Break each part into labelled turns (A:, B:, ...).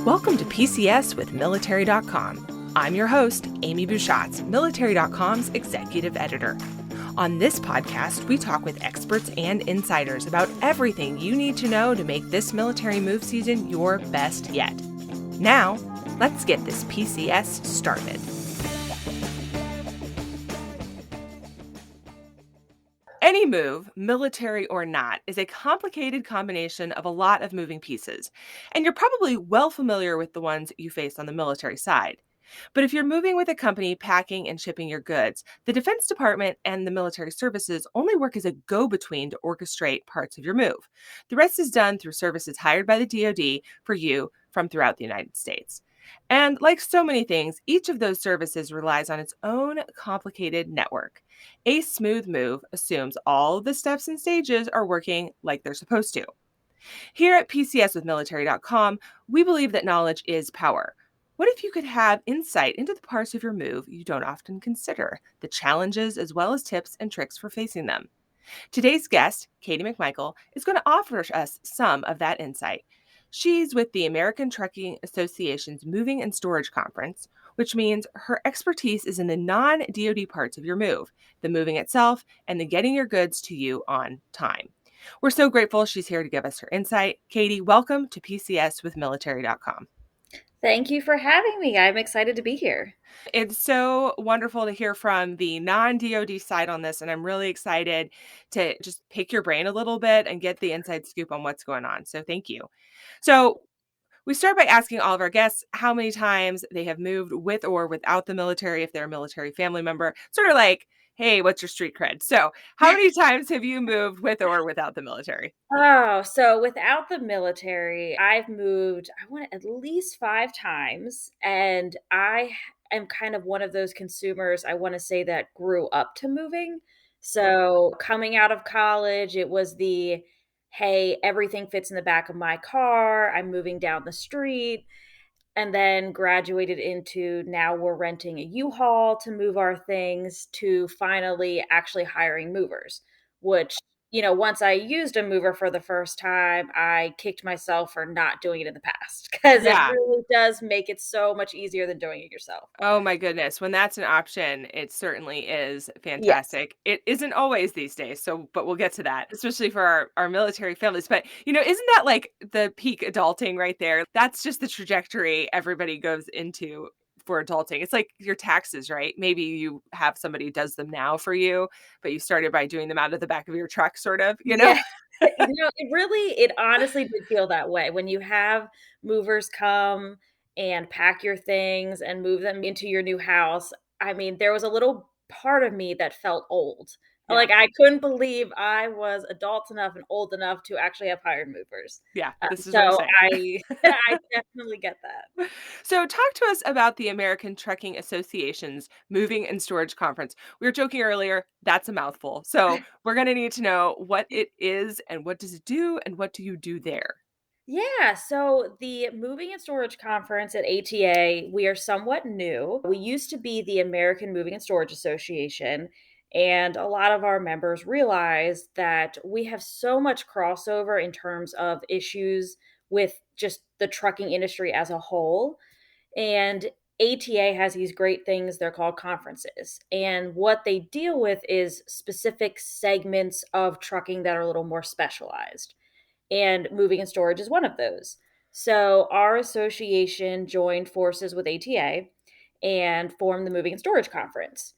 A: Welcome to PCS with Military.com. I'm your host, Amy Bouchatz, Military.com's executive editor. On this podcast, we talk with experts and insiders about everything you need to know to make this military move season your best yet. Now, let's get this PCS started. Any move, military or not, is a complicated combination of a lot of moving pieces, and you're probably well familiar with the ones you face on the military side. But if you're moving with a company packing and shipping your goods, the Defense Department and the military services only work as a go-between to orchestrate parts of your move. The rest is done through services hired by the DoD for you from throughout the United States. And like so many things, each of those services relies on its own complicated network. A smooth move assumes all of the steps and stages are working like they're supposed to. Here at PCS with Military.com, we believe that knowledge is power. What if you could have insight into the parts of your move you don't often consider, the challenges as well as tips and tricks for facing them? Today's guest, Katie McMichael, is going to offer us some of that insight. She's with the American Trucking Association's Moving and Storage Conference, which means her expertise is in the non-DoD parts of your move, the moving itself, and the getting your goods to you on time. We're so grateful she's here to give us her insight. Katie, welcome to PCS with Military.com.
B: Thank you for having me. I'm excited to be here.
A: It's so wonderful to hear from the non-DoD side on this, and I'm really excited to just pick your brain a little bit and get the inside scoop on what's going on. So thank you. So we start by asking all of our guests how many times they have moved with or without the military, if they're a military family member, sort of like, hey, what's your street cred? So how many times have you moved with or without the military?
B: Oh, so without the military, I've moved, I want at least 5 times. And I am kind of one of those consumers, I want to say, that grew up to moving. So coming out of college, it was hey, everything fits in the back of my car. I'm moving down the street. And then graduated into now we're renting a U-Haul to move our things to finally actually hiring movers, which, once I used a mover for the first time, I kicked myself for not doing it in the past because it
A: Yeah.
B: really does make it so much easier than doing it yourself.
A: Oh my goodness. When that's an option, it certainly is
B: Yes.
A: fantastic. It isn't always these days. So, but we'll get to that, especially for our military families. But, isn't that like the peak adulting right there? That's just the trajectory everybody goes into for adulting. It's like your taxes, right? Maybe you have somebody who does them now for you, but you started by doing them out of the back of your truck, sort of,
B: Yeah. It honestly did feel that way when you have movers come and pack your things and move them into your new house. I mean, there was a little part of me that felt old.
A: Yeah.
B: Like, I couldn't believe I was adult enough and old enough to actually have hired movers.
A: Yeah. This is what I'm
B: So
A: saying.
B: I definitely get that.
A: So, talk to us about the American Trucking Association's Moving and Storage Conference. We were joking earlier, that's a mouthful. So, we're going to need to know what it is and what does it do and what do you do there?
B: Yeah, so the Moving and Storage Conference at ATA, we are somewhat new. We used to be the American Moving and Storage Association, and a lot of our members realized that we have so much crossover in terms of issues with just the trucking industry as a whole. And ATA has these great things, they're called conferences. And what they deal with is specific segments of trucking that are a little more specialized, and moving and storage is one of those. So our association joined forces with ATA and formed the Moving and Storage Conference.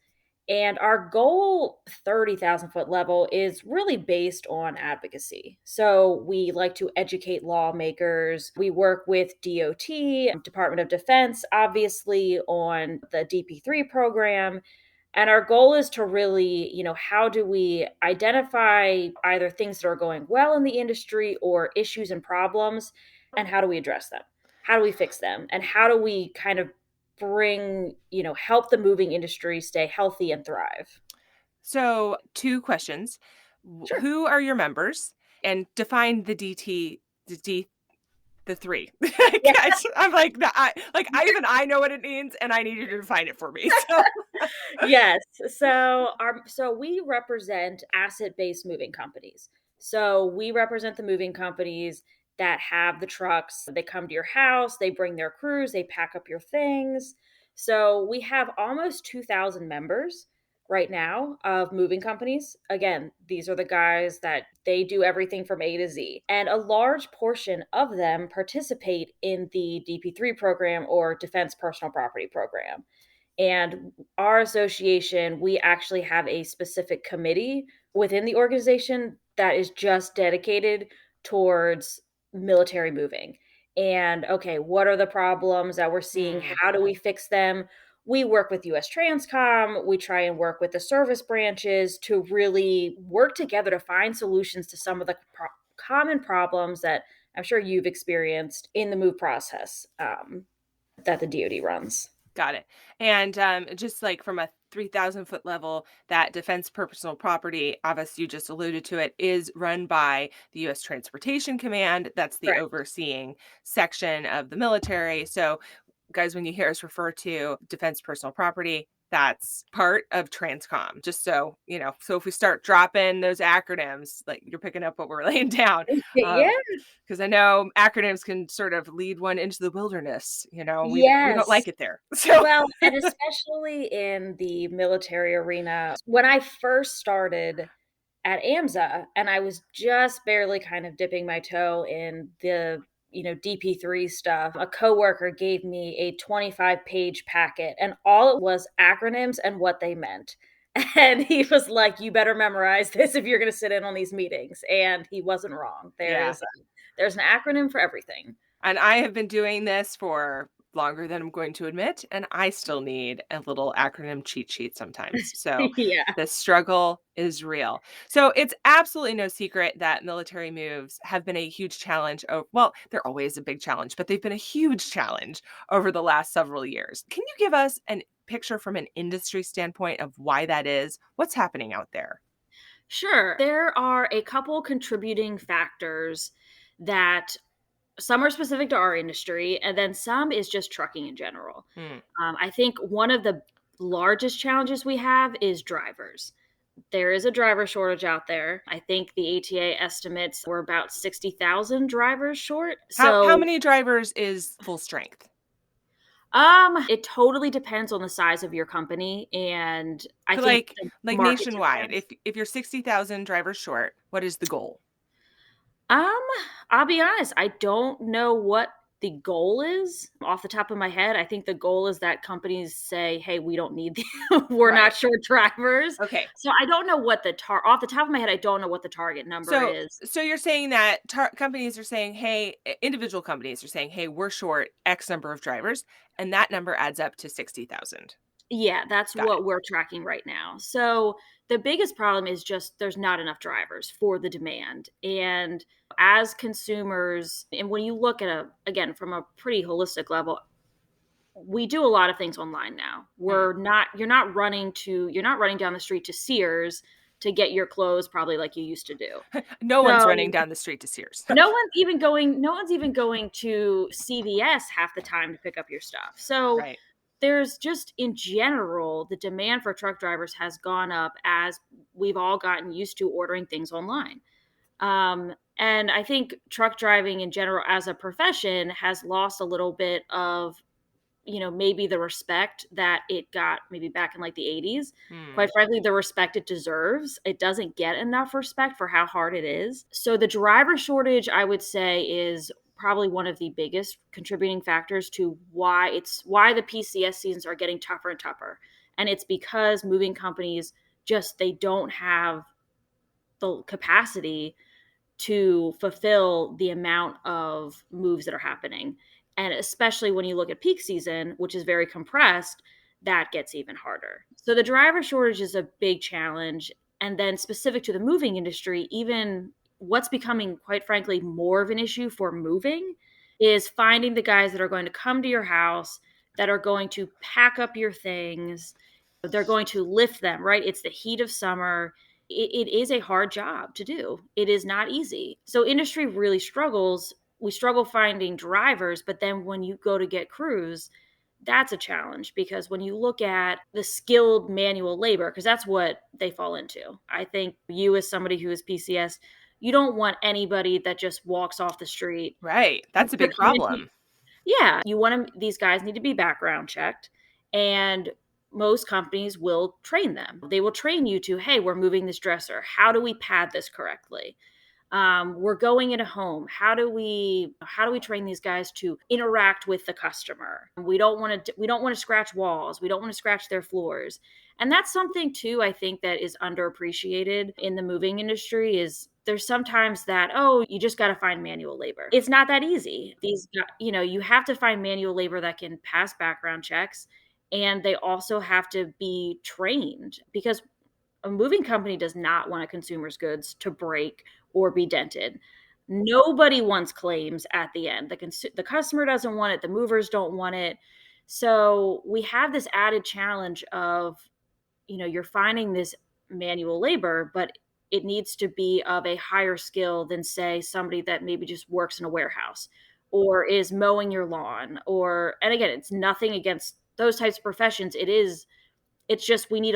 B: And our goal, 30,000 foot level, is really based on advocacy. So we like to educate lawmakers. We work with DOT, Department of Defense, obviously, on the DP3 program. And our goal is to really, how do we identify either things that are going well in the industry or issues and problems, and how do we address them? How do we fix them? And how do we kind of help the moving industry stay healthy and thrive?
A: So, two questions.
B: Sure.
A: Who are your members and define the three.
B: Yeah.
A: I'm like, I know what it means and I need you to define it for me. So.
B: Yes. So we represent asset-based moving companies. So we represent the moving companies that have the trucks. They come to your house, they bring their crews, they pack up your things. So we have almost 2,000 members right now of moving companies. Again, these are the guys that they do everything from A to Z. And a large portion of them participate in the DP3 program or Defense Personal Property program. And our association, we actually have a specific committee within the organization that is just dedicated towards military moving. And okay, what are the problems that we're seeing?
A: Hmm,
B: How do we fix them? We work with US Transcom. We try and work with the service branches to really work together to find solutions to some of the common problems that I'm sure you've experienced in the move process that the DoD runs.
A: got it. And just like from a 3,000-foot level, that defense personal property, obviously you just alluded to it, is run by the U.S. Transportation Command. That's the
B: Correct.
A: overseeing section of the military. So guys, when you hear us refer to defense personal property, that's part of Transcom. Just so you know. So if we start dropping those acronyms, like you're picking up what we're laying down,
B: Yeah.
A: because I know acronyms can sort of lead one into the wilderness. We don't
B: Yes.
A: like it there. So
B: Well, and especially in the military arena. When I first started at AMSA and I was just barely kind of dipping my toe in the, DP3 stuff, a coworker gave me a 25-page packet and all it was acronyms and what they meant. And he was like, "You better memorize this if you're going to sit in on these meetings." And he wasn't wrong.
A: yeah,
B: There's an acronym for everything.
A: and I have been doing this for longer than I'm going to admit, and I still need a little acronym cheat sheet sometimes. So
B: Yeah.
A: the struggle is real. So it's absolutely no secret that military moves have been a huge challenge. Well, they're always a big challenge, but they've been a huge challenge over the last several years. Can you give us an picture from an industry standpoint of why that is? What's happening out there?
B: Sure. There are a couple contributing factors that some are specific to our industry, and then some is just trucking in general.
A: Hmm.
B: I think one of the largest challenges we have is drivers. There is a driver shortage out there. I think the ATA estimates we're about 60,000 drivers short.
A: How
B: So,
A: many drivers is full strength?
B: it totally depends on the size of your company, and I
A: So
B: think
A: like
B: the
A: like
B: market
A: nationwide,
B: demands.
A: if you're 60,000 drivers short, what is the goal?
B: Um, I'll be honest, I don't know what the goal is off the top of my head. I think the goal is that companies say, "Hey, we don't need we're
A: Right.
B: not short drivers."
A: Okay.
B: So I don't know what off the top of my head, I don't know what the target number
A: So
B: is.
A: so you're saying that companies are saying, "Hey," individual companies are saying, "Hey, we're short X number of drivers," and that number adds up to 60,000.
B: Yeah, that's
A: Got it.
B: what we're tracking right now. So the biggest problem is just there's not enough drivers for the demand. And as consumers, and when you look at again, from a pretty holistic level, we do a lot of things online now.
A: Hmm.
B: You're not running down the street to Sears to get your clothes probably like you used to do.
A: No one's
B: So
A: running down the street to Sears.
B: no one's even going to CVS half the time to pick up your stuff. So
A: Right.
B: there's just in general, the demand for truck drivers has gone up as we've all gotten used to ordering things online. And I think truck driving in general as a profession has lost a little bit of, maybe the respect that it got maybe back in like the 80s.
A: Hmm.
B: Quite frankly, the respect it deserves. It doesn't get enough respect for how hard it is. So the driver shortage, I would say, is probably one of the biggest contributing factors to why the PCS seasons are getting tougher and tougher. And it's because moving companies just they don't have the capacity to fulfill the amount of moves that are happening. And especially when you look at peak season, which is very compressed, that gets even harder. So the driver shortage is a big challenge. And then specific to the moving industry, even what's becoming, quite frankly, more of an issue for moving is finding the guys that are going to come to your house, that are going to pack up your things, they're going to lift them, right? It's the heat of summer. It is a hard job to do. It is not easy. So industry really struggles. We struggle finding drivers, but then when you go to get crews, that's a challenge because when you look at the skilled manual labor, because that's what they fall into. I think you, as somebody who is PCS, You don't want anybody that just walks off the street.
A: Right. That's a big problem.
B: Yeah, you want 'em these guys need to be background checked, and most companies will train them. They will train you to, "Hey, we're moving this dresser. How do we pad this correctly? We're going in a home. How do we train these guys to interact with the customer? We don't want to scratch walls. We don't want to scratch their floors." And that's something too I think that is underappreciated in the moving industry is there's sometimes that, oh, you just got to find manual labor. It's not that easy. You have to find manual labor that can pass background checks, and they also have to be trained because a moving company does not want a consumer's goods to break or be dented. Nobody wants claims at the end. The customer doesn't want it, the movers don't want it. So, we have this added challenge of, you're finding this manual labor, but it needs to be of a higher skill than, say, somebody that maybe just works in a warehouse or is mowing your lawn and again, it's nothing against those types of professions. It's just we need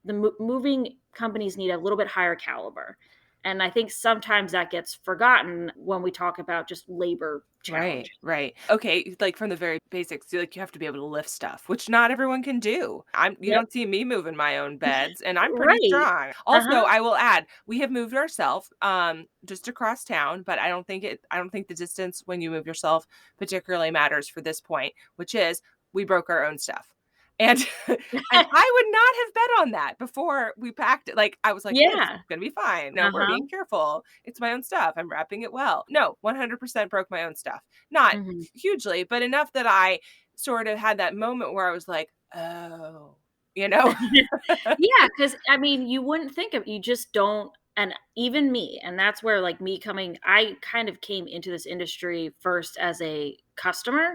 B: the moving companies need a little bit higher caliber. And I think sometimes that gets forgotten when we talk about just labor
A: Right,
B: challenges.
A: right. Okay, like from the very basics, like you have to be able to lift stuff, which not everyone can do. You
B: Yep.
A: don't see me moving my own beds, and I'm pretty
B: Right.
A: strong. Also,
B: Uh-huh.
A: I will add, we have moved ourselves just across town, but I don't think the distance when you move yourself particularly matters for this point, which is we broke our own stuff. And and I would not have bet on that before we packed it. Like I was like, "It's
B: Yeah.
A: gonna be fine. No, we're
B: Uh-huh.
A: being careful. It's my own stuff. I'm wrapping it well." No, 100% broke my own stuff. Not
B: Mhm.
A: hugely, but enough that I sort of had that moment where I was like, "Oh," you know?
B: Yeah, because I mean, you wouldn't think of you just don't and even me, and that's where, like, me coming I kind of came into this industry first as a customer,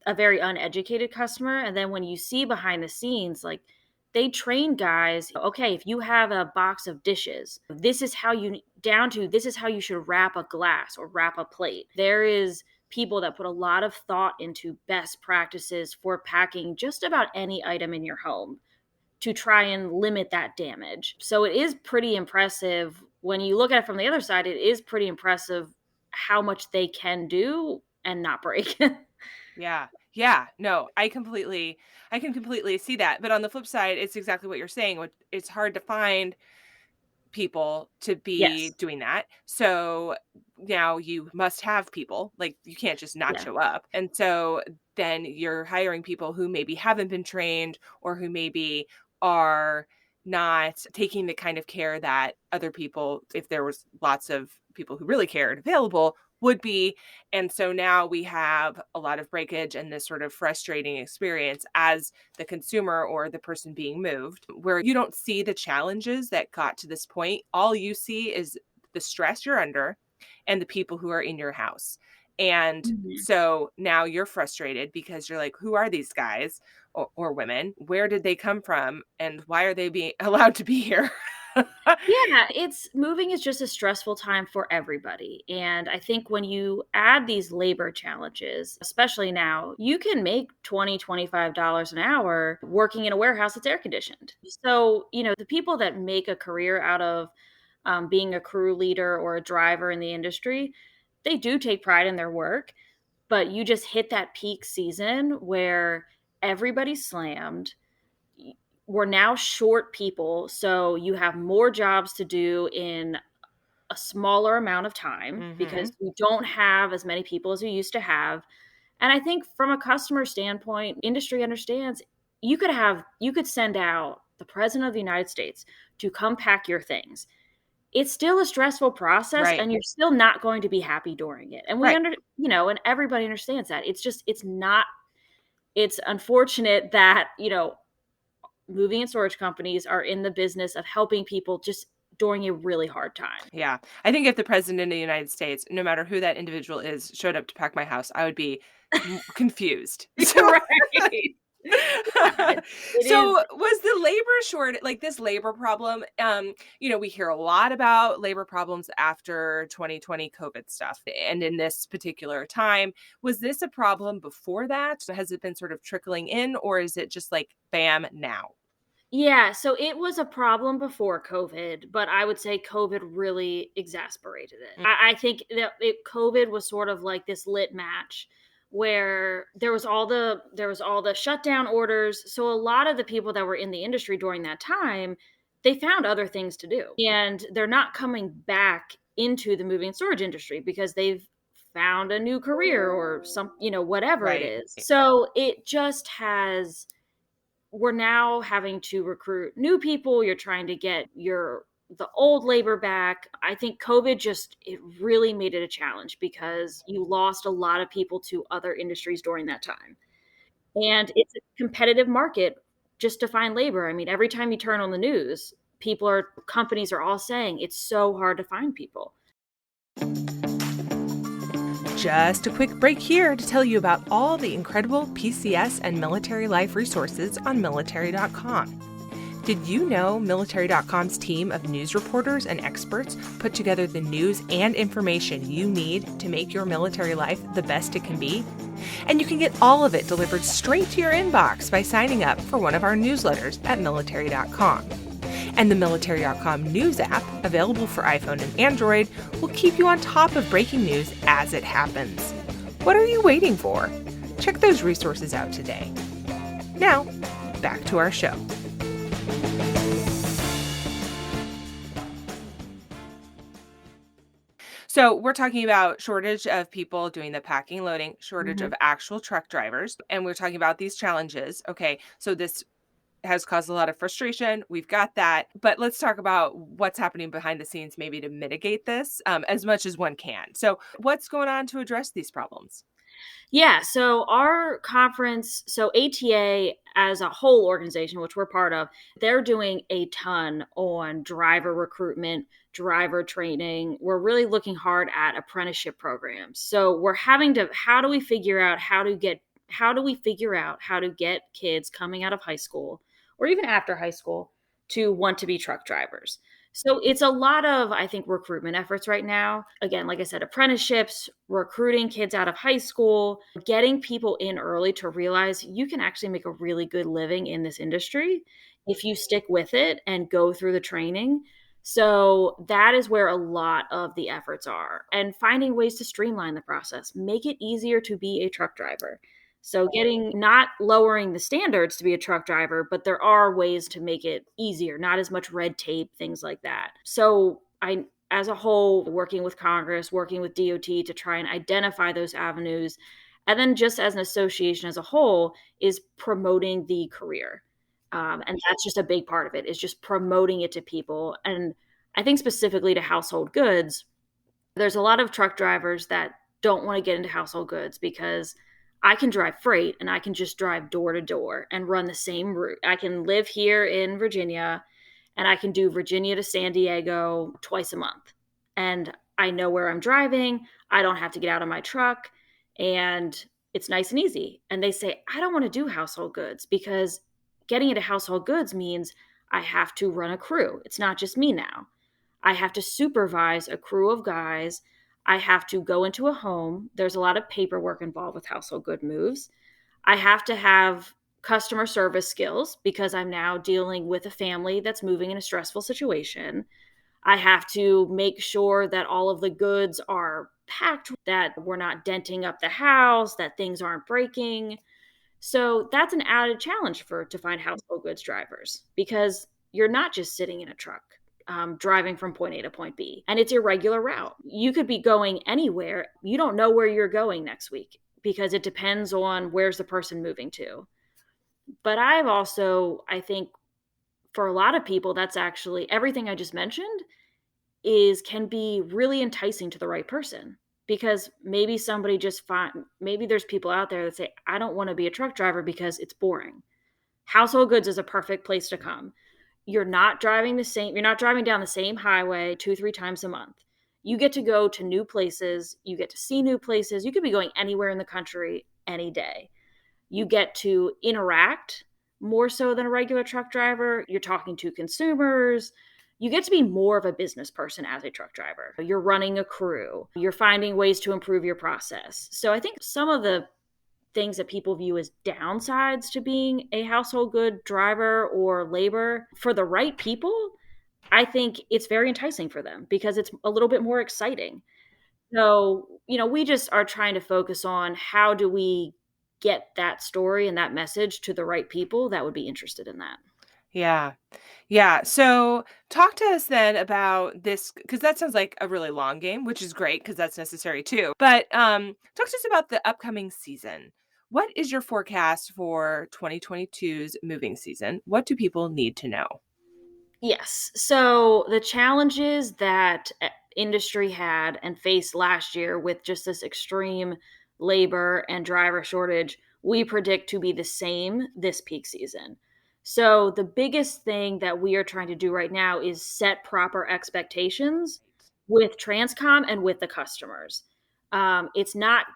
B: a very uneducated customer, and then when you see behind the scenes, like, they train guys, "Okay, if you have a box of dishes, this is how you should wrap a glass or wrap a plate." There is people that put a lot of thought into best practices for packing just about any item in your home to try and limit that damage. So it is pretty impressive when you look at it from the other side, it is pretty impressive how much they can do and not break.
A: Yeah. Yeah. No, I can completely see that. But on the flip side, it's exactly what you're saying. It's hard to find people to be
B: Yes.
A: doing that. So now you must have people. Like you can't just not
B: Yeah.
A: show up. And so then you're hiring people who maybe haven't been trained or who maybe are not taking the kind of care that other people, if there was lots of people who really cared available, would be. And so now we have a lot of breakage and this sort of frustrating experience as the consumer or the person being moved, where you don't see the challenges that got to this point. All you see is the stress you're under and the people who are in your house. And
B: Mhm.
A: so now you're frustrated because you're like, who are these guys or women? Where did they come from? And why are they being allowed to be here?
B: Yeah, it's moving is just a stressful time for everybody. And I think when you add these labor challenges, especially now, you can make $20, $25 an hour working in a warehouse that's air conditioned. So, the people that make a career out of being a crew leader or a driver in the industry, they do take pride in their work, but you just hit that peak season where everybody's slammed. We're now short people, so you have more jobs to do in a smaller amount of time because
A: Hmm.
B: we don't have as many people as we used to have. And I think from a customer standpoint, industry understands you could send out the president of the United States to come pack your things. It's still a stressful process
A: Right.
B: and you're still not going to be happy during it. And
A: Right.
B: and everybody understands that. It's not it's unfortunate that, moving and storage companies are in the business of helping people just during a really hard time.
A: Yeah. I think if the president of the United States, no matter who that individual is, showed up to pack my house, I would be confused. So
B: Right. Yeah, it
A: so
B: is.
A: was the labor short like this labor problem, we hear a lot about labor problems after 2020 COVID stuff. And in this particular time, was this a problem before that? So has it been sort of trickling in or is it just like bam now?
B: Yeah, so it was a problem before COVID, but I would say COVID really exacerbated it. I think that COVID was sort of like this lit match where there was all the shutdown orders. So a lot of the people that were in the industry during that time, they found other things to do, and they're not coming back into the moving and storage industry because they've found a new career or whatever it
A: Right.
B: is. So it just has we're now having to recruit new people. You're trying to get the old labor back. I think COVID just it really made it a challenge because you lost a lot of people to other industries during that time. And it's a competitive market just to find labor. I mean, every time you turn on the news, companies are all saying it's so hard to find people.
A: Just a quick break here to tell you about all the incredible PCS and military life resources on Military.com. Did you know Military.com's team of news reporters and experts put together the news and information you need to make your military life the best it can be? And you can get all of it delivered straight to your inbox by signing up for one of our newsletters at Military.com. And the Military.com news app, available for iPhone and Android, will keep you on top of breaking news as it happens. What are you waiting for? Check those resources out today. Now, back to our show. So we're talking about shortage of people doing the packing, loading, shortage
B: Mhm.
A: of actual truck drivers, and we're talking about these challenges. Okay, so this has caused a lot of frustration. We've got that. But let's talk about what's happening behind the scenes, maybe to mitigate this as much as one can. So, what's going on to address these problems?
B: Yeah, so our conference, so ATA as a whole organization, which we're part of, they're doing a ton on driver recruitment, driver training. We're really looking hard at apprenticeship programs. So we're having to how do we figure out how to get kids coming out of high school or even after high school to want to be truck drivers. So it's a lot of, I think, recruitment efforts right now. Again, like I said, apprenticeships, recruiting kids out of high school, getting people in early to realize you can actually make a really good living in this industry if you stick with it and go through the training. So that is where a lot of the efforts are, and finding ways to streamline the process, make it easier to be a truck driver. So getting not lowering the standards to be a truck driver, but there are ways to make it easier, not as much red tape, things like that. So I as a whole, working with Congress, working with DOT to try and identify those avenues, and then just as an association as a whole, is promoting the career. And that's just a big part of it, is just promoting it to people. And I think specifically to household goods, there's a lot of truck drivers that don't want to get into household goods because I can drive freight and I can just drive door to door and run the same route. I can live here in Virginia and I can do Virginia to San Diego twice a month. And I know where I'm driving. I don't have to get out of my truck, and it's nice and easy. And they say, I don't want to do household goods because getting into household goods means I have to run a crew. It's not just me now. I have to supervise a crew of guys. I have to go into a home. There's a lot of paperwork involved with household good moves. I have to have customer service skills because I'm now dealing with a family that's moving in a stressful situation. I have to make sure that all of the goods are packed, that we're not denting up the house, that things aren't breaking. So that's an added challenge for to find household goods drivers because you're not just sitting in a truck. Driving from point A to point B, and it's your regular route. You could be going anywhere. You don't know where you're going next week because it depends on where's the person moving to. But I think for a lot of people, that's actually everything I just mentioned is can be really enticing to the right person because maybe maybe there's people out there that say, I don't want to be a truck driver because it's boring. Household goods is a perfect place to come. You're not driving down the same highway 2, 3 times a month. You get to go to new places, you get to see new places. You could be going anywhere in the country any day. You get to interact more so than a regular truck driver. You're talking to consumers. You get to be more of a business person as a truck driver. You're running a crew. You're finding ways to improve your process. So I think some of the things that people view as downsides to being a household good driver or labor, for the right people, I think it's very enticing for them because it's a little bit more exciting. So, we just are trying to focus on how do we get that story and that message to the right people that would be interested in that.
A: Yeah. Yeah. So talk to us then about this because that sounds like a really long game, which is great because that's necessary too. But talk to us about the upcoming season. What is your forecast for 2022's moving season? What do people need to know?
B: Yes. So the challenges that industry had and faced last year with just this extreme labor and driver shortage, we predict to be the same this peak season. So the biggest thing that we are trying to do right now is set proper expectations with Transcom and with the customers. It's not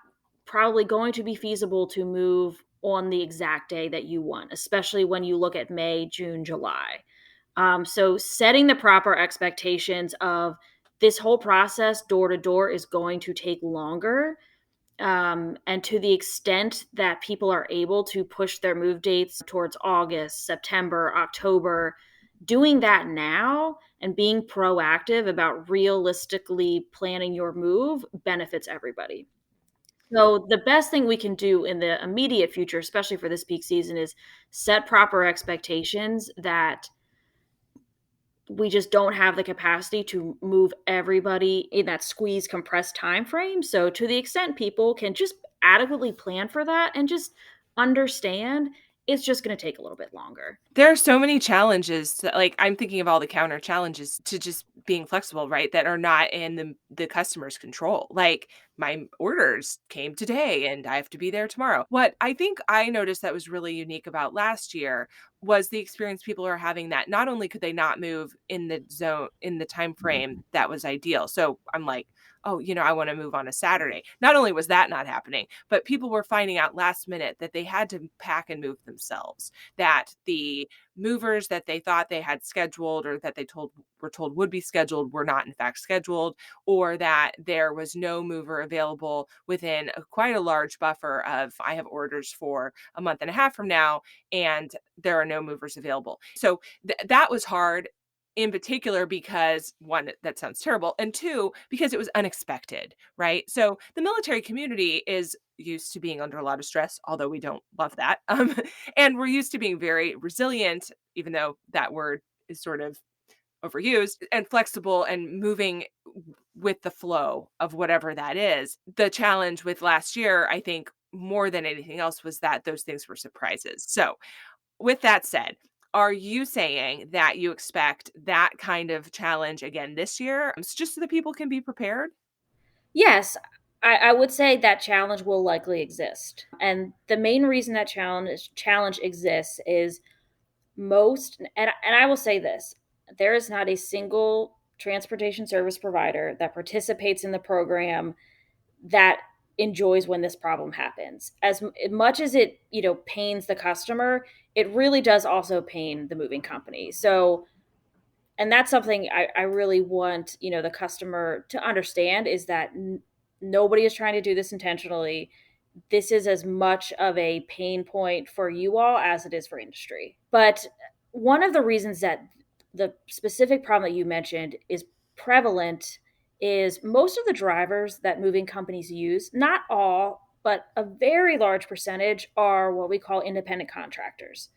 B: probably going to be feasible to move on the exact day that you want, especially when you look at May, June, July. So setting the proper expectations of this whole process door to door is going to take longer. And to the extent that people are able to push their move dates towards August, September, October, doing that now and being proactive about realistically planning your move benefits everybody. So the best thing we can do in the immediate future, especially for this peak season, is set proper expectations that we just don't have the capacity to move everybody in that squeeze compressed time frame. So to the extent people can just adequately plan for that and just understand, it's just going to take a little bit longer.
A: There are so many challenges to, like, I'm thinking of all the counter challenges to just being flexible, right? That are not in the customer's control. Like my orders came today and I have to be there tomorrow. What I think I noticed that was really unique about last year was the experience people are having that not only could they not move in the zone in the time frame that was ideal. So I'm like, oh, I want to move on a Saturday. Not only was that not happening, but people were finding out last minute that they had to pack and move themselves, that the movers that they thought they had scheduled or that they were told would be scheduled were not in fact scheduled, or that there was no mover available within quite a large buffer of I have orders for a month and a half from now and there are no movers available. So that was hard, in particular because one, that sounds terrible, and two, because it was unexpected, right? So the military community is used to being under a lot of stress, although we don't love that. And we're used to being very resilient, even though that word is sort of overused, and flexible and moving with the flow of whatever that is. The challenge with last year, I think, more than anything else, was that those things were surprises. So, with that said, are you saying that you expect that kind of challenge again this year? Just so that people can be prepared?
B: Yes, I would say that challenge will likely exist. And the main reason that challenge exists is and I will say this, there is not a single transportation service provider that participates in the program that enjoys when this problem happens. As much as it, pains the customer, it really does also pain the moving company. So, and that's something I really want, the customer to understand is that nobody is trying to do this intentionally. This is as much of a pain point for you all as it is for industry. But one of the reasons that the specific problem that you mentioned is prevalent is most of the drivers that moving companies use, not all, but a very large percentage are what we call independent contractors.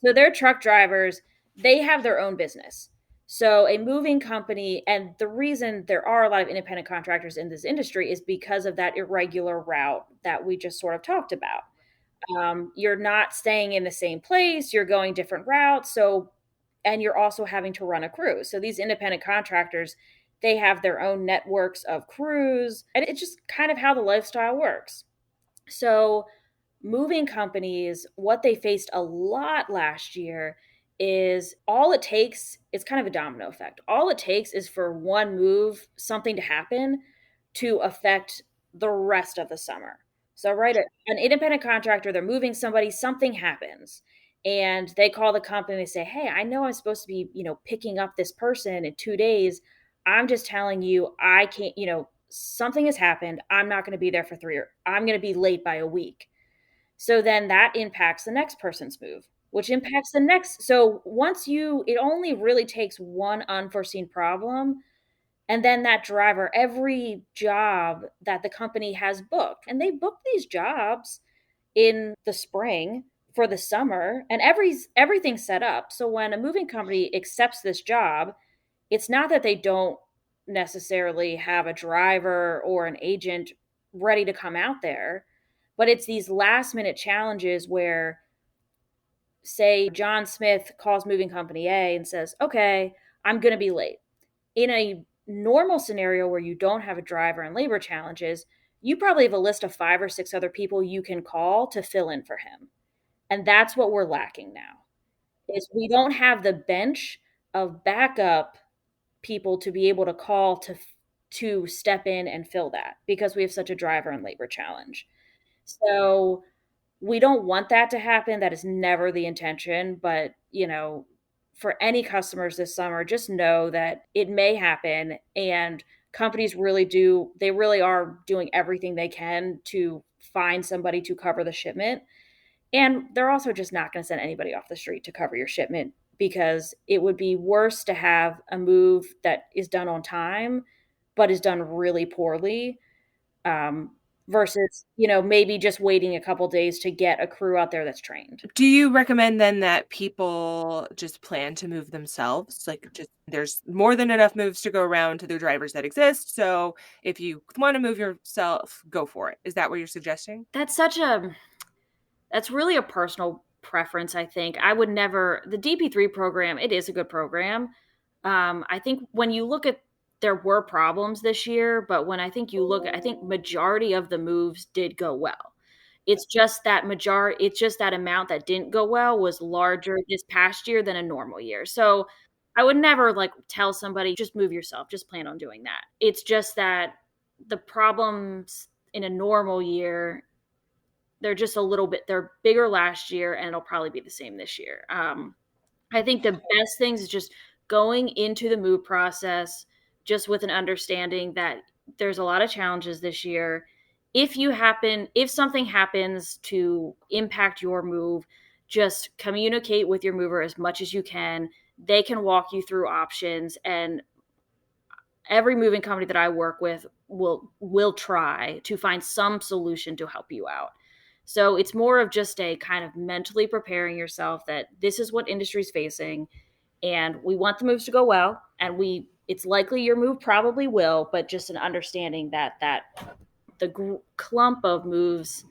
B: So they're truck drivers, they have their own business. So a moving company, and the reason there are a lot of independent contractors in this industry is because of that irregular route that we just sort of talked about. You're not staying in the same place, you're going different routes. So, and you're also having to run a crew. So these independent contractors, they have their own networks of crews, and it's just kind of how the lifestyle works. So, moving companies, what they faced a lot last year is all it takes, it's kind of a domino effect. All it takes is for one move, something to happen to affect the rest of the summer. So, right, an independent contractor, they're moving somebody, something happens. And they call the company and say, "Hey, I know I'm supposed to be, picking up this person in 2 days. I'm just telling you, I can't, something has happened. I'm not going to be there for 3 or I'm going to be late by a week." So then that impacts the next person's move, which impacts the next. So it only really takes one unforeseen problem. And then that driver, every job that the company has booked, and they book these jobs in the spring for the summer, and everything's set up. So when a moving company accepts this job, it's not that they don't necessarily have a driver or an agent ready to come out there, but it's these last minute challenges where, say, John Smith calls moving company A and says, okay, I'm going to be late. In a normal scenario where you don't have a driver and labor challenges, you probably have a list of 5 or 6 other people you can call to fill in for him. And that's what we're lacking now. Is we don't have the bench of backup people to be able to call to step in and fill that because we have such a driver and labor challenge. So we don't want that to happen. That is never the intention, but for any customers this summer, just know that it may happen, and companies really are doing everything they can to find somebody to cover the shipment. And they're also just not going to send anybody off the street to cover your shipment, because it would be worse to have a move that is done on time but is done really poorly, um, versus maybe just waiting a couple days to get a crew out there that's trained.
A: Do you recommend then that people just plan to move themselves? Like, just there's more than enough moves to go around to the drivers that exist. So if you want to move yourself, go for it. Is that what you're suggesting?
B: That's really a personal preference, I think. I would never the DP3 program, it is a good program. I think when you look at there were problems this year, but when I think majority of the moves did go well. It's just that amount that didn't go well was larger this past year than a normal year. So I would never like tell somebody just move yourself, just plan on doing that. It's just that the problems in a normal year, they're bigger last year, and it'll probably be the same this year. I think the best things is just going into the move process just with an understanding that there's a lot of challenges this year. If something happens to impact your move, just communicate with your mover as much as you can. They can walk you through options, and every moving company that I work with will try to find some solution to help you out. So it's more of just a kind of mentally preparing yourself that this is what industry's facing, and we want the moves to go well, and it's likely your move probably will, but just an understanding that the clump of moves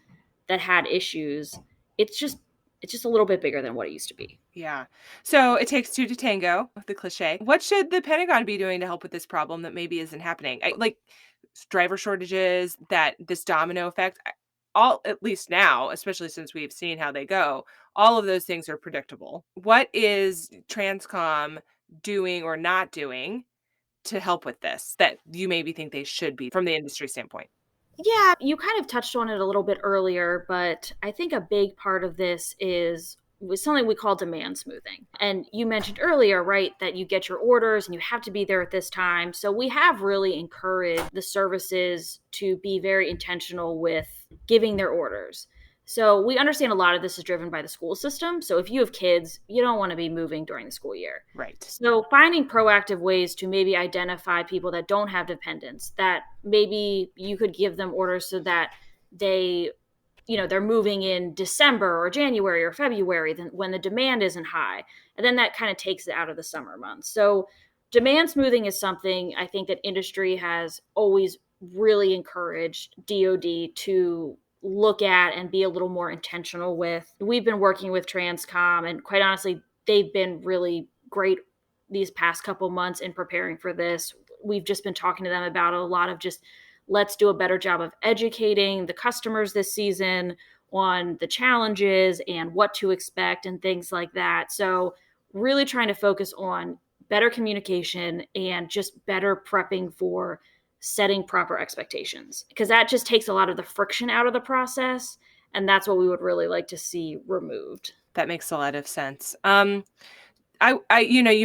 B: that had issues, it's just it's just a little bit bigger than what it used to be.
A: Yeah. So it takes two to tango, the cliche. What should the Pentagon be doing to help with this problem that maybe isn't happening? Like driver shortages, that this domino effect. All, at least now, especially since we've seen how they go, all of those things are predictable. What is Transcom doing or not doing to help with this that you maybe think they should be from the industry standpoint?
B: Yeah, you kind of touched on it a little bit earlier, but I think a big part of this is was something we call demand smoothing. And you mentioned earlier, right, that you get your orders and you have to be there at this time. So we have really encouraged the services to be very intentional with giving their orders. So we understand a lot of this is driven by the school system. So if you have kids, you don't want to be moving during the school year.
A: Right.
B: So finding proactive ways to maybe identify people that don't have dependents, that maybe you could give them orders so that they they're moving in December or January or February, then when the demand isn't high. And then that kind of takes it out of the summer months. So demand smoothing is something I think that industry has always really encouraged DoD to look at and be a little more intentional with. We've been working with Transcom, and quite honestly, they've been really great these past couple months in preparing for this. We've just been talking to them about a lot of just let's do a better job of educating the customers this season on the challenges and what to expect and things like that. So really trying to focus on better communication and just better prepping for setting proper expectations, because that just takes a lot of the friction out of the process, and that's what we would really like to see removed.
A: That makes a lot of sense. You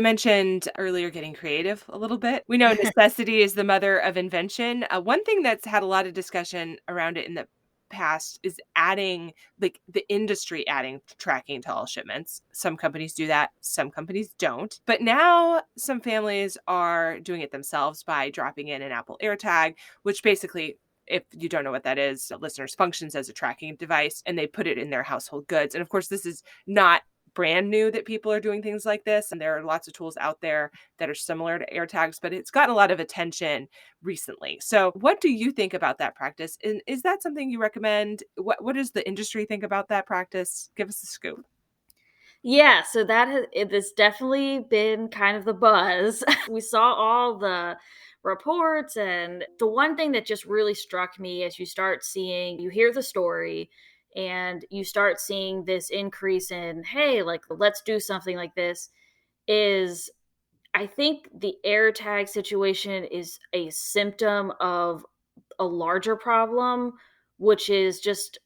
A: mentioned earlier getting creative a little bit. We know necessity is the mother of invention. One thing that's had a lot of discussion around it in the past is adding, like the industry adding tracking to all shipments. Some companies do that, some companies don't. But now some families are doing it themselves by dropping in an Apple AirTag, which basically, if you don't know what that is, listeners, functions as a tracking device, and they put it in their household goods. And of course, this is not brand new that people are doing things like this. And there are lots of tools out there that are similar to AirTags, but it's gotten a lot of attention recently. So what do you think about that practice? And is that something you recommend? What does the industry think about that practice? Give us the scoop.
B: Yeah, so it has definitely been kind of the buzz. We saw all the reports, and the one thing that just really struck me as you hear the story, and you start seeing this increase in, hey, like, let's do something like this, is I think the AirTag situation is a symptom of a larger problem, which is just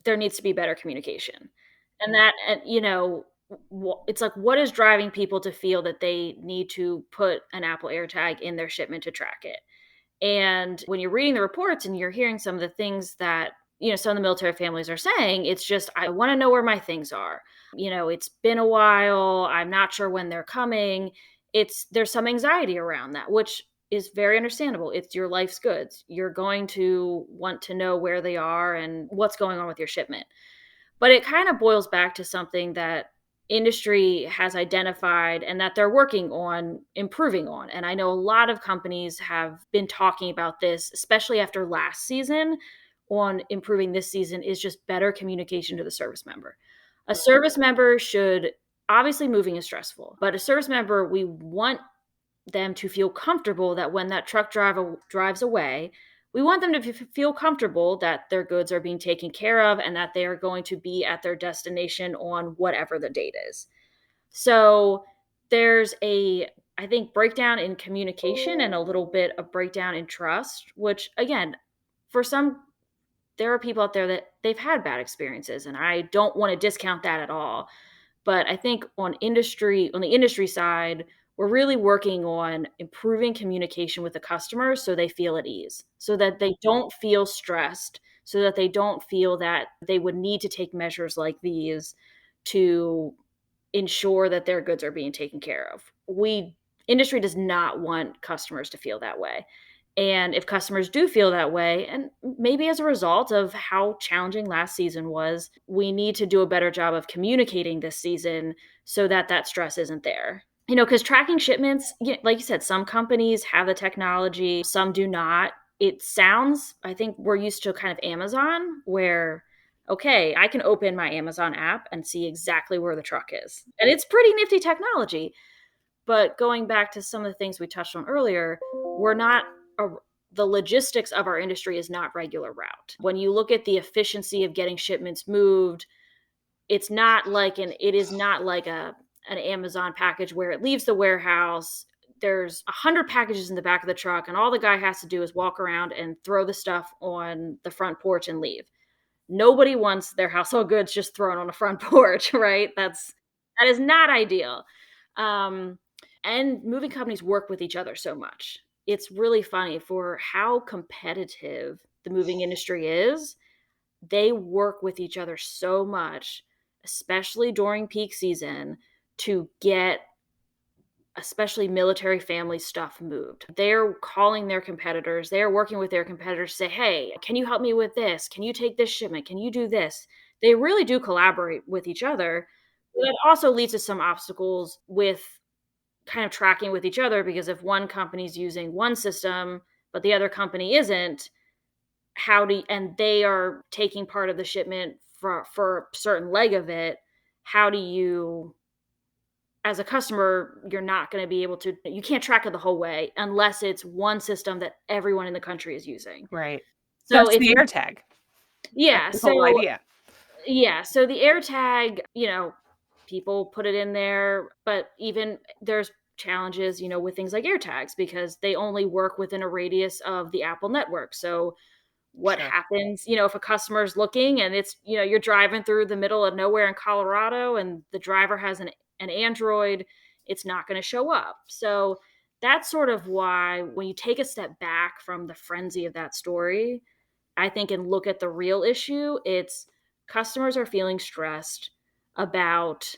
B: there needs to be better communication. And that and, it's like, what is driving people to feel that they need to put an Apple AirTag in their shipment to track it? And when you're reading the reports and you're hearing some of the things that, some of the military families are saying, it's just, I want to know where my things are. It's been a while. I'm not sure when they're coming. There's some anxiety around that, which is very understandable. It's your life's goods. You're going to want to know where they are and what's going on with your shipment. But it kind of boils back to something that industry has identified and that they're working on improving on. And I know a lot of companies have been talking about this, especially after last season, on improving this season, is just better communication to the service member. A service member should, obviously, moving is stressful, but a service member, we want them to feel comfortable that when that truck drives away, we want them to feel comfortable that their goods are being taken care of and that they are going to be at their destination on whatever the date is. So there's I think, breakdown in communication and a little bit of breakdown in trust, which, again, for some, there are people out there that they've had bad experiences, and I don't want to discount that at all. But I think on the industry side, we're really working on improving communication with the customers so they feel at ease, so that they don't feel stressed, so that they don't feel that they would need to take measures like these to ensure that their goods are being taken care of. Industry does not want customers to feel that way. And if customers do feel that way, and maybe as a result of how challenging last season was, we need to do a better job of communicating this season so that that stress isn't there. Because tracking shipments, like you said, some companies have the technology, some do not. It sounds, I think we're used to kind of Amazon, where, okay, I can open my Amazon app and see exactly where the truck is. And it's pretty nifty technology. But going back to some of the things we touched on earlier, we're not a, the logistics of our industry is not regular route. When you look at the efficiency of getting shipments moved, it is not like an Amazon package where it leaves the warehouse. There's 100 packages in the back of the truck, and all the guy has to do is walk around and throw the stuff on the front porch and leave. Nobody wants their household goods just thrown on the front porch, right? That is not ideal. Um, and moving companies work with each other so much. It's really funny for how competitive the moving industry is. They work with each other so much, especially during peak season, to get especially military family stuff moved. They're calling their competitors, they're working with their competitors to say, hey, can you help me with this? Can you take this shipment? Can you do this? They really do collaborate with each other. But it also leads to some obstacles with kind of tracking with each other, because if one company's using one system, but the other company isn't, and they are taking part of the shipment for a certain leg of it, how do you, as a customer, you're not going to be able to, you can't track it the whole way unless it's one system that everyone in the country is using.
A: Right.
B: So
A: That's
B: it's,
A: the AirTag. That's
B: yeah.
A: the whole
B: So,
A: idea.
B: yeah. So the AirTag, people put it in there, but even there's challenges, with things like AirTags, because they only work within a radius of the Apple network. So what
A: Sure.
B: happens, if a customer is looking and it's, you're driving through the middle of nowhere in Colorado and the driver has an Android, it's not going to show up. So that's sort of why, when you take a step back from the frenzy of that story, I think, and look at the real issue, it's customers are feeling stressed about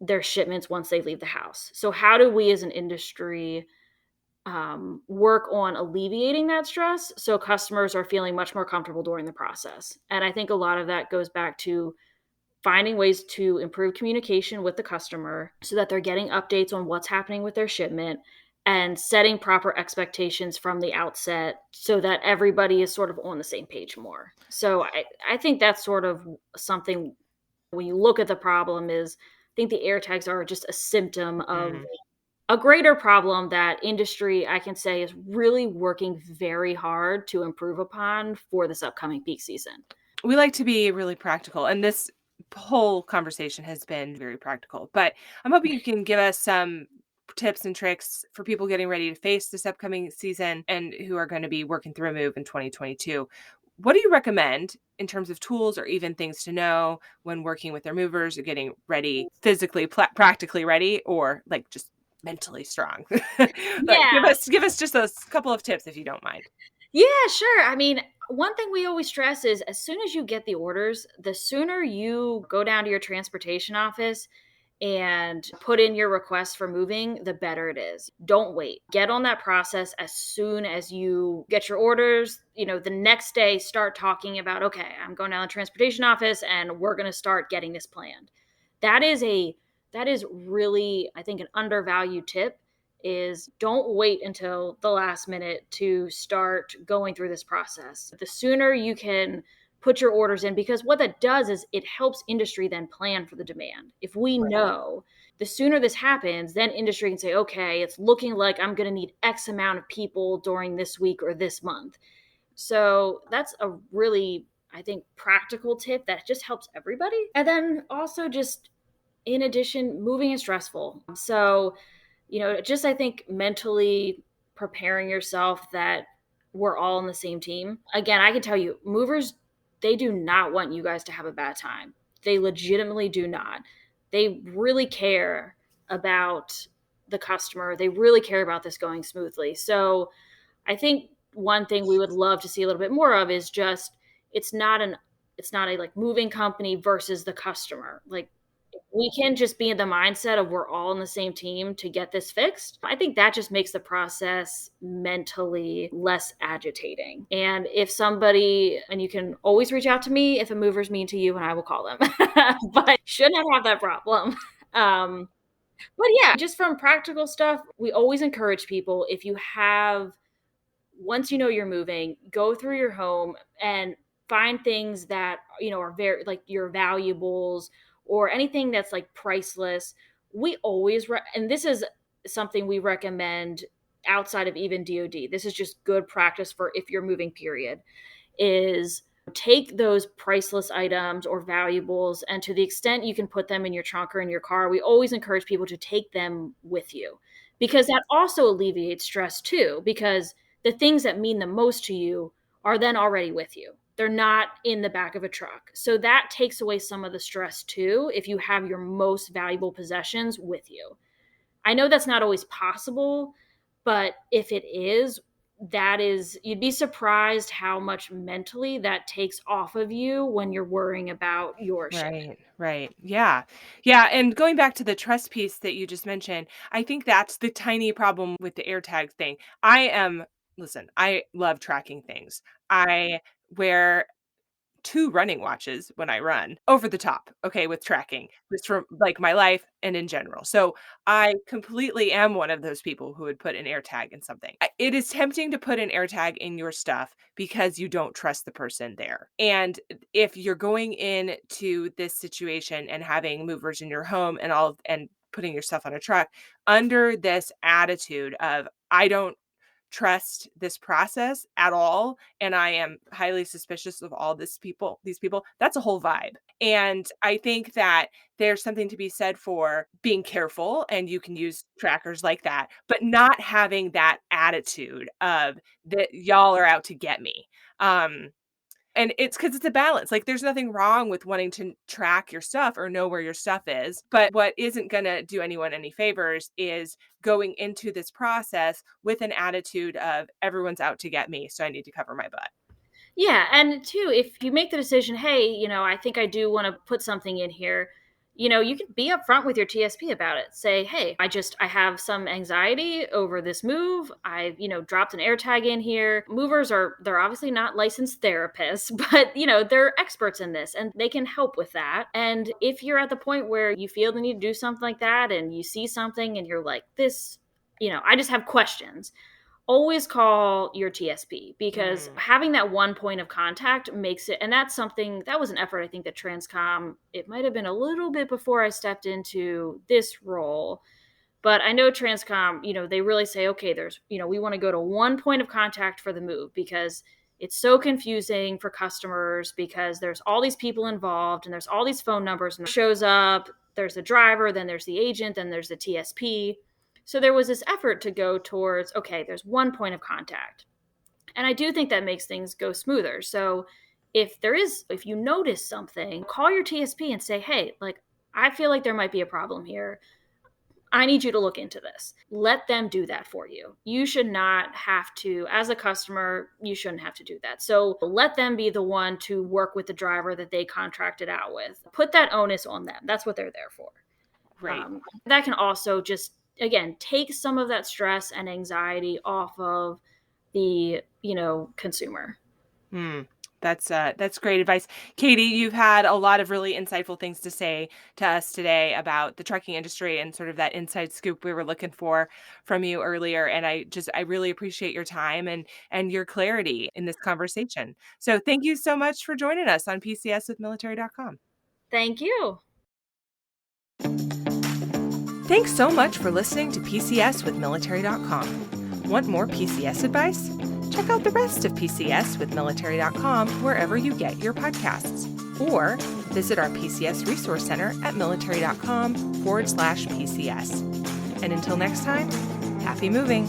B: their shipments once they leave the house. So, how do we as an industry work on alleviating that stress so customers are feeling much more comfortable during the process? And I think a lot of that goes back to finding ways to improve communication with the customer so that they're getting updates on what's happening with their shipment and setting proper expectations from the outset so that everybody is sort of on the same page more. So I think that's sort of something when you look at the problem is I think the air tags are just a symptom of
A: Mm.
B: a greater problem that industry I can say is really working very hard to improve upon for this upcoming peak season.
A: We like to be really practical, and this whole conversation has been very practical. But I'm hoping you can give us some tips and tricks for people getting ready to face this upcoming season and who are going to be working through a move in 2022. What do you recommend in terms of tools or even things to know when working with their movers or getting ready physically, practically ready, or like just mentally strong? Like
B: Yeah.
A: give us just a couple of tips if you don't mind.
B: Yeah, sure. I mean, one thing we always stress is as soon as you get the orders, the sooner you go down to your transportation office and put in your request for moving, the better it is. Don't wait. Get on that process as soon as you get your orders. The next day, start talking about, okay, I'm going down to the transportation office and we're going to start getting this planned. That is a that is really, I think, an undervalued tip is don't wait until the last minute to start going through this process. The sooner you can put your orders in, because what that does is it helps industry then plan for the demand. If we know the sooner this happens, then industry can say, okay, it's looking like I'm going to need X amount of people during this week or this month. So that's a really, I think, practical tip that just helps everybody. And then also just in addition, moving is stressful. So just I think mentally preparing yourself that we're all on the same team. Again, I can tell you, movers, they do not want you guys to have a bad time. They legitimately do not. They really care about the customer. They really care about this going smoothly. So I think one thing we would love to see a little bit more of is just it's not an it's not a like moving company versus the customer. Like we can just be in the mindset of we're all on the same team to get this fixed. I think that just makes the process mentally less agitating. And if somebody, and you can always reach out to me if a mover's mean to you and I will call them, but should not have that problem. Um, but yeah, just from practical stuff, we always encourage people if you have once you know you're moving, go through your home and find things that, are very like your valuables or anything that's like priceless. We always, and this is something we recommend outside of even DoD. This is just good practice for if you're moving, period, is take those priceless items or valuables and to the extent you can put them in your trunk or in your car, we always encourage people to take them with you because that also alleviates stress too because the things that mean the most to you are then already with you. They're not in the back of a truck. So that takes away some of the stress too if you have your most valuable possessions with you. I know that's not always possible, but if it is, that is, you'd be surprised how much mentally that takes off of you when you're worrying about your shipment.
A: Right, right. Yeah. Yeah, and going back to the trust piece that you just mentioned, I think that's the tiny problem with the AirTag thing. I am listen, I love tracking things. I wear 2 running watches when I run, over the top, okay, with tracking, just from, like, my life and in general. So, I completely am one of those people who would put an AirTag in something. It is tempting to put an AirTag in your stuff because you don't trust the person there. And if you're going into this situation and having movers in your home and putting your stuff on a truck under this attitude of, "I don't trust this process at all and I am highly suspicious of all these people, that's a whole vibe. And I think that there's something to be said for being careful and you can use trackers like that, but not having that attitude of that y'all are out to get me. um and it's because it's a balance. Like, there's nothing wrong with wanting to track your stuff or know where your stuff is. But what isn't going to do anyone any favors is going into this process with an attitude of everyone's out to get me. So I need to cover my butt.
B: Yeah, and two, if you make the decision, hey, I think I do want to put something in here, you can be upfront with your TSP about it. Say, hey, I have some anxiety over this move. I've, dropped an AirTag in here. They're obviously not licensed therapists, but they're experts in this and they can help with that. And if you're at the point where you feel the need to do something like that and you see something and you're like, this, I just have questions, always call your TSP, because
A: Mm,
B: having that one point of contact makes it, and that's something that was an effort I think that Transcom, it might have been a little bit before I stepped into this role, but I know Transcom, they really say, okay, we want to go to one point of contact for the move, because it's so confusing for customers because there's all these people involved and there's all these phone numbers and it shows up, there's the driver, then there's the agent, then there's the TSP. So there was this effort to go towards, okay, there's one point of contact. And I do think that makes things go smoother. So if you notice something, call your TSP and say, hey, like, I feel like there might be a problem here. I need you to look into this. Let them do that for you. You should not have to, as a customer, you shouldn't have to do that. So let them be the one to work with the driver that they contracted out with. Put that onus on them. That's what they're there for.
A: right.
B: That can also just, again, take some of that stress and anxiety off of the consumer.
A: Hmm. That's great advice. Katie, you've had a lot of really insightful things to say to us today about the trucking industry and sort of that inside scoop we were looking for from you earlier. And I really appreciate your time and your clarity in this conversation. So thank you so much for joining us on PCS with Military.com.
B: Thank you.
A: Thanks so much for listening to PCS with Military.com. Want more PCS advice? Check out the rest of PCS with Military.com wherever you get your podcasts. Or visit our PCS Resource Center at Military.com/PCS. And until next time, happy moving.